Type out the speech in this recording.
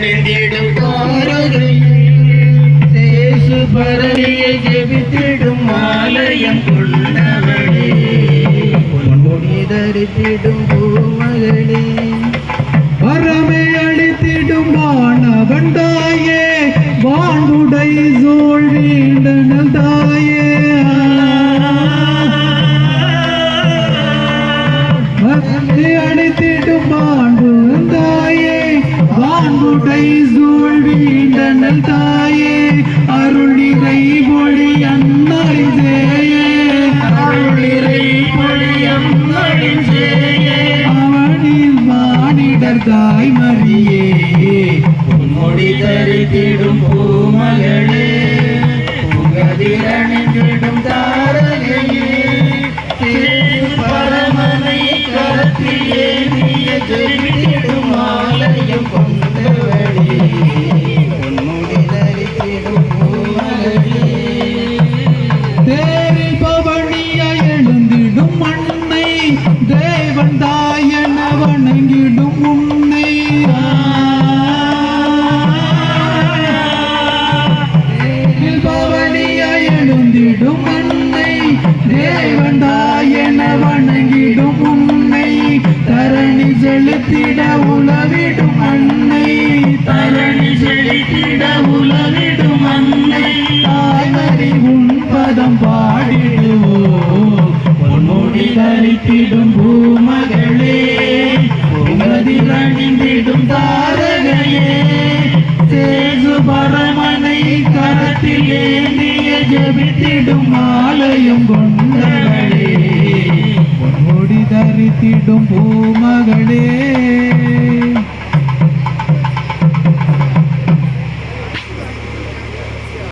அணிந்திடும் தாரகையே சேசு பரணியை ஜெபித்திடும் ஆலயம் கொண்டவளே பொன்முடி தரித்திடும் பூமகளே வரமே அளித்திடும் வானவன் தாயே வானுடை சோழ் வீண்டனல் தாயே வரமே அளித்திடும் வானுடன் தாயே வானுடை சோழ் வீண்டனல் தாயே அருளிரை பொழி அன்னாளின் சேயே அருளிரை பொழி அன்னாளின் சேயே அவனில் மானிடர் தாய் மரியே பொன்முடி தரித்திடும் பூமகளே புகதில் அணிந்திடும் தாரகையே சேசு பரமனை கரத்தில் ஏந்திய ஜெபித்திடும் ஆலயம் கொண்டவளே பொன்முடி தரித்திடும் பூமகளே தேரில் பவனியாய் எழுந்திடும் மண்ணை தேவன் தாயன வணங்கிடும் உன்னை தேரில் பவனியாய் எழுந்திடும் மண்ணை தேவன் தாயன வணங்கிடும் உன்னை தரணி செலுத்திட உலவிடும் அன்னை தரணி செழித்திட உலவிடும் அன்னை தாய்மறி உன் பதம் பாடிடுவோம் பொன்முடி தரித்திடும் பூமகளே புகதில் அணிந்திடும் தாரகையே சேசு பரமனை கரத்தில் ஏந்திய ஜெபித்திடும் ஆலயம் கொண்டவளே பொன்முடி தரித்திடும் பூமகளே